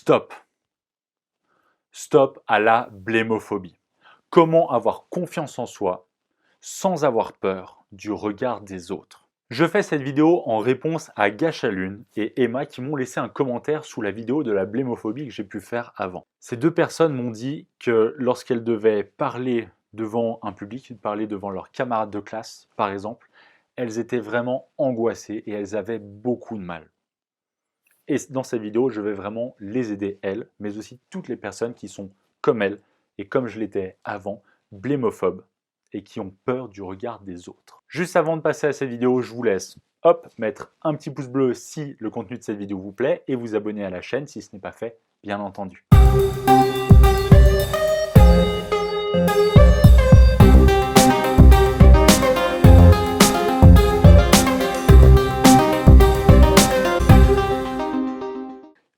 Stop! Stop à la blémophobie. Comment avoir confiance en soi sans avoir peur du regard des autres? Je fais cette vidéo en réponse à Gachalune et Emma qui m'ont laissé un commentaire sous la vidéo de la blémophobie que j'ai pu faire avant. Ces deux personnes m'ont dit que lorsqu'elles devaient parler devant un public, parler devant leurs camarades de classe par exemple, elles étaient vraiment angoissées et elles avaient beaucoup de mal. Et dans cette vidéo, je vais vraiment les aider, elles, mais aussi toutes les personnes qui sont comme elles, et comme je l'étais avant, blémophobes, et qui ont peur du regard des autres. Juste avant de passer à cette vidéo, je vous laisse, hop, mettre un petit pouce bleu si le contenu de cette vidéo vous plaît, et vous abonner à la chaîne si ce n'est pas fait, bien entendu.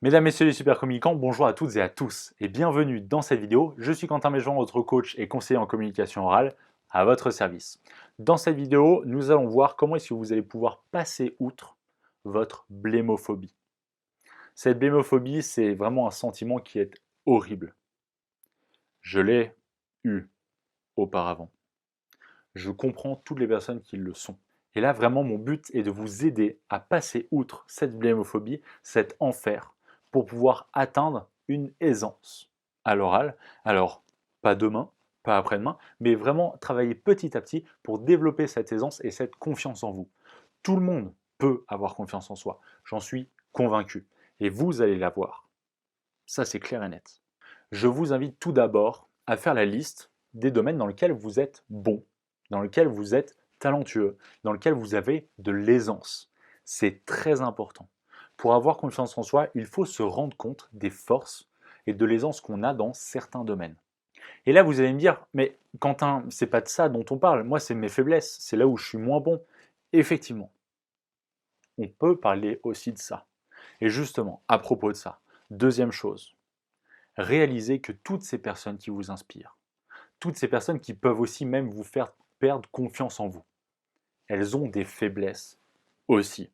Mesdames, Messieurs les super communicants, bonjour à toutes et à tous et bienvenue dans cette vidéo. Je suis Quentin Méjean, votre coach et conseiller en communication orale à votre service. Dans cette vidéo, nous allons voir comment est-ce que vous allez pouvoir passer outre votre blémophobie. Cette blémophobie, c'est vraiment un sentiment qui est horrible. Je l'ai eu auparavant. Je comprends toutes les personnes qui le sont. Et là, vraiment, mon but est de vous aider à passer outre cette blémophobie, cet enfer, pour pouvoir atteindre une aisance à l'oral. Alors, pas demain, pas après-demain, mais vraiment travailler petit à petit pour développer cette aisance et cette confiance en vous. Tout le monde peut avoir confiance en soi, j'en suis convaincu. Et vous allez l'avoir. Ça, c'est clair et net. Je vous invite tout d'abord à faire la liste des domaines dans lesquels vous êtes bon, dans lesquels vous êtes talentueux, dans lesquels vous avez de l'aisance. C'est très important. Pour avoir confiance en soi, il faut se rendre compte des forces et de l'aisance qu'on a dans certains domaines. Et là, vous allez me dire, mais Quentin, c'est pas de ça dont on parle. Moi, c'est mes faiblesses, c'est là où je suis moins bon. Effectivement, on peut parler aussi de ça. Et justement, à propos de ça, deuxième chose, réalisez que toutes ces personnes qui vous inspirent, toutes ces personnes qui peuvent aussi même vous faire perdre confiance en vous, elles ont des faiblesses aussi.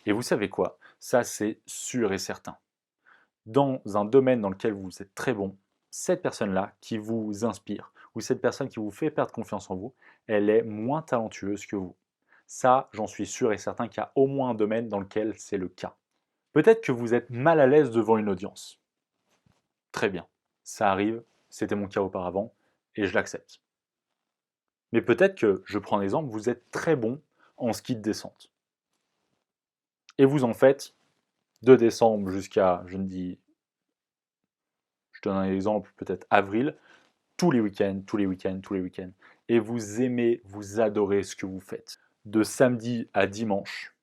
Et vous savez quoi? Ça, c'est sûr et certain. Dans un domaine dans lequel vous êtes très bon, cette personne-là qui vous inspire, ou cette personne qui vous fait perdre confiance en vous, elle est moins talentueuse que vous. Ça, j'en suis sûr et certain qu'il y a au moins un domaine dans lequel c'est le cas. Peut-être que vous êtes mal à l'aise devant une audience. Très bien, ça arrive, c'était mon cas auparavant, et je l'accepte. Mais peut-être que, je prends un exemple, vous êtes très bon en ski de descente. Et vous en faites de décembre jusqu'à, je donne un exemple, peut-être avril, tous les week-ends, tous les week-ends, tous les week-ends. Et vous aimez, vous adorez ce que vous faites. De samedi à dimanche,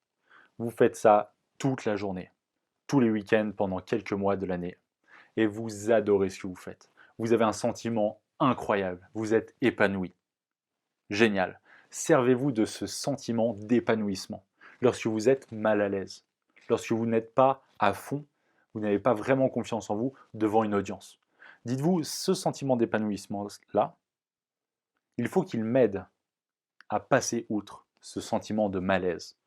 vous faites ça toute la journée, tous les week-ends pendant quelques mois de l'année. Et vous adorez ce que vous faites. Vous avez un sentiment incroyable, vous êtes épanoui. Génial. Servez-vous de ce sentiment d'épanouissement lorsque vous êtes mal à l'aise, lorsque vous n'êtes pas à fond, vous n'avez pas vraiment confiance en vous devant une audience. Dites-vous, ce sentiment d'épanouissement-là, il faut qu'il m'aide à passer outre ce sentiment de malaise.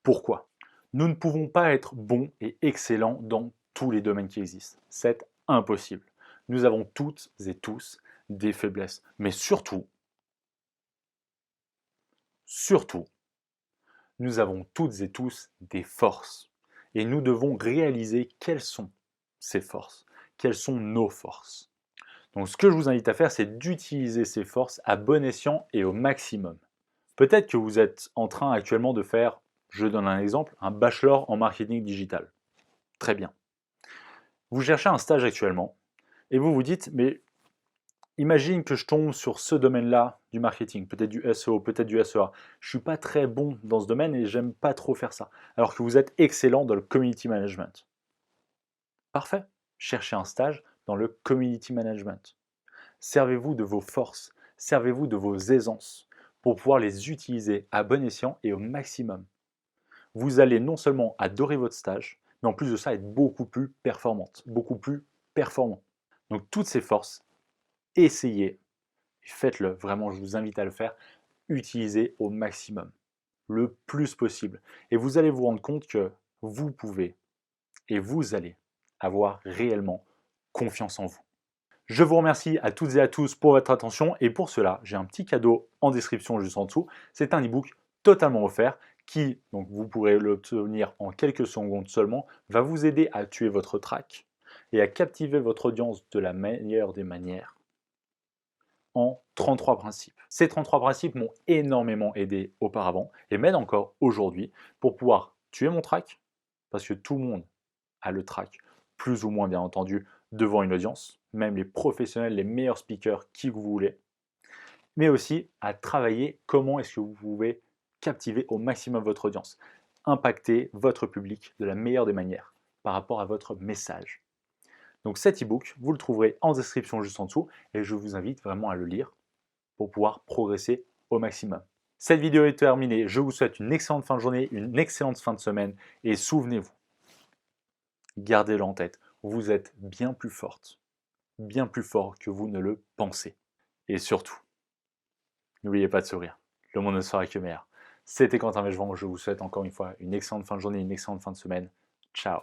Pourquoi? Nous ne pouvons pas être bons et excellents dans tous les domaines qui existent. C'est impossible. Nous avons toutes et tous des faiblesses, mais surtout, nous avons toutes et tous des forces. Et nous devons réaliser quelles sont ces forces, quelles sont nos forces. Donc ce que je vous invite à faire, c'est d'utiliser ces forces à bon escient et au maximum. Peut-être que vous êtes en train actuellement de faire, je donne un exemple, un bachelor en marketing digital. Très bien. Vous cherchez un stage actuellement et vous vous dites, mais imagine que je tombe sur ce domaine-là du marketing, peut-être du SEO, peut-être du SEA. Je ne suis pas très bon dans ce domaine et j'aime pas trop faire ça. Alors que vous êtes excellent dans le community management. Parfait. Cherchez un stage dans le community management. Servez-vous de vos forces, servez-vous de vos aisances pour pouvoir les utiliser à bon escient et au maximum. Vous allez non seulement adorer votre stage, mais en plus de ça être beaucoup plus performante, beaucoup plus performant. Donc toutes ces forces, essayez, faites-le, vraiment je vous invite à le faire, utilisez au maximum, le plus possible. Et vous allez vous rendre compte que vous pouvez et vous allez avoir réellement confiance en vous. Je vous remercie à toutes et à tous pour votre attention et pour cela, j'ai un petit cadeau en description juste en dessous. C'est un e-book totalement offert qui, donc vous pourrez l'obtenir en quelques secondes seulement, va vous aider à tuer votre trac et à captiver votre audience de la meilleure des manières en 33 principes. Ces 33 principes m'ont énormément aidé auparavant et m'aident encore aujourd'hui pour pouvoir tuer mon trac, parce que tout le monde a le trac, plus ou moins bien entendu, devant une audience, même les professionnels, les meilleurs speakers, qui vous voulez, mais aussi à travailler comment est-ce que vous pouvez captiver au maximum votre audience, impacter votre public de la meilleure des manières par rapport à votre message. Donc cet e-book, vous le trouverez en description juste en dessous et je vous invite vraiment à le lire pour pouvoir progresser au maximum. Cette vidéo est terminée, je vous souhaite une excellente fin de journée, une excellente fin de semaine et souvenez-vous, gardez-le en tête, vous êtes bien plus forte, bien plus fort que vous ne le pensez. Et surtout, n'oubliez pas de sourire, le monde ne sera que meilleur. C'était Quentin Mejvan, je vous souhaite encore une fois une excellente fin de journée, une excellente fin de semaine. Ciao.